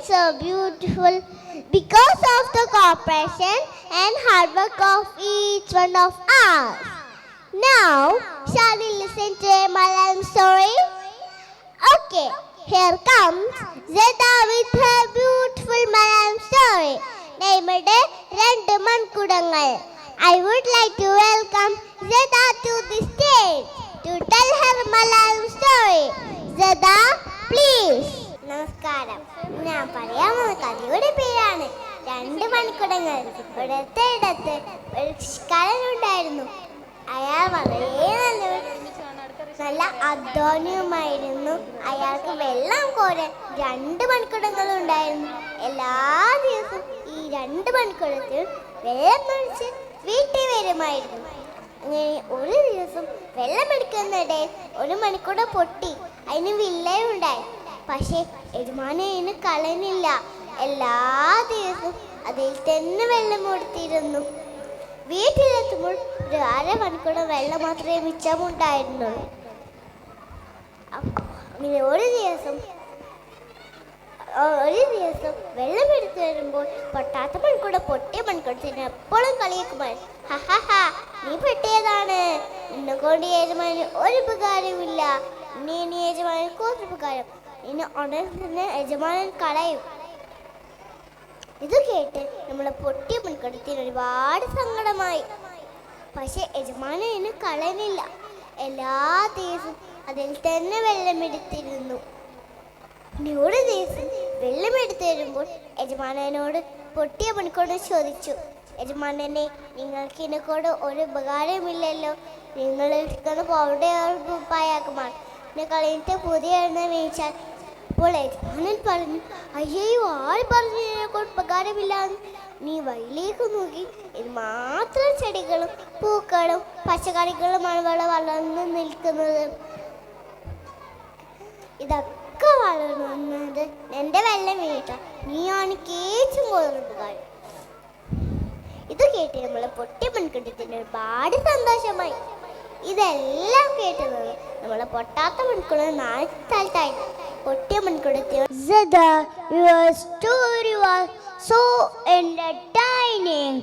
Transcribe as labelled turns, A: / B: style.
A: so beautiful because of the cooperation and hard work of each one of us. Now, shall we listen to a Malayalam story? Okay, here comes Zeta with her beautiful Malayalam story named രണ്ട് മൺകുടങ്ങൾ. I would like to welcome Zeta to the stage to tell her Malayalam story. Zeta, please. നമസ്കാരം. ഞാൻ പറയാൻ പോകുന്ന കഥയുടെ പേരാണ് രണ്ട് മൺകുടങ്ങൾ. ഒരിടത്ത് ഒരു കൃഷിക്കാരനുണ്ടായിരുന്നു. അയാൾ വളരെ നല്ല അധ്വാനിയുമായിരുന്നു. അയാൾക്ക് വെള്ളം കോരാൻ രണ്ട് മൺകുടങ്ങളുണ്ടായിരുന്നു. എല്ലാ ദിവസവും ഈ രണ്ട് മൺകുടത്തിൽ വെള്ളം ഒഴിച്ച് വീട്ടിൽ വരുമായിരുന്നു. അങ്ങനെ ഒരു ദിവസം വെള്ളമെടുക്കുന്നിടെ ഒരു മൺകുട പൊട്ടി. അതിന് വിള്ളലുണ്ടായി. പക്ഷേ യജമാനന് കളഞ്ഞില്ല. എല്ലാ ദിവസവും അതിൽ തന്നെ വെള്ളം കൊടുത്തിരുന്നു. വീട്ടിലെത്തുമ്പോൾ ഒരു അരമണിക്കൂർ വെള്ളം മാത്രമേ മിച്ചമുണ്ടായിരുന്നുള്ളൂ. അങ്ങനെ ഒരു ദിവസം വെള്ളമെടുത്ത് വരുമ്പോൾ പൊട്ടാത്ത മൺകുട പൊട്ടിയ മൺകുടത്തിന് എപ്പോഴും കളിയാക്കുമായിരുന്നു. ഹഹഹാ, നീ പെട്ടിയതാണ്, നിന്നെ കൊണ്ട് യജമാന് ഒരു ഉപകാരമില്ല. ഇനി യജമാനക്ക് ഒരു ഉപകാരം, ഇനി ഉടനെ തന്നെ യജമാനൻ കളയും. ഇത് കേട്ട് നമ്മളെ പൊട്ടിയ മൺകുടത്തിന് ഒരുപാട് സങ്കടമായി. പക്ഷെ യജമാനന് കളയുന്നില്ല. എല്ലാ ദിവസവും അതിൽ തന്നെ വെള്ളമെടുത്തിരുന്നു. ഒരു ദിവസം വെള്ളമെടുത്ത് വരുമ്പോൾ യജമാനനോട് പൊട്ടിയ മൺകുട ചോദിച്ചു, യജമാനനെ, നിങ്ങൾക്ക് എന്നെക്കൊണ്ട് ഒരു ഉപകാരമില്ലല്ലോ, നിങ്ങൾ എടുക്കുന്ന പൗടെ ഉപ്പായാക്കുമാണ്, എന്നെ കളഞ്ഞിട്ട് പുതിയ എണ്ണ മേടിച്ചാൽ. അപ്പോൾ യജമാനൻ പറഞ്ഞു, അയ്യോ, ആൾ പറഞ്ഞു എന്നെക്കൊണ്ട് ഉപകാരമില്ലാന്ന്. നീ വഴിയിലേക്ക് നോക്കി, ഇത് മാത്രം ചെടികളും പൂക്കളും പച്ചക്കറികളുമാണ് ഇവിടെ വളർന്നു നിൽക്കുന്നത്. ഇതൊക്കെ വളർന്നത് എൻ്റെ വെള്ളം വീട്ട, നീയാണ് ഏറ്റവും കൂടുതൽ ഉപകാരം. ഇത് കേട്ട് നമ്മൾ പൊട്ടിയ മൺകുടത്തിന് ഒരുപാട് സന്തോഷമായി. ഇതെല്ലാം കേട്ടത് നമ്മളെ പൊട്ടാത്ത മൺകുട നാല് സ്ഥലത്തായി പൊട്ടിയ മൺകുടത്തിൽ. Zeta, your story was so entertaining.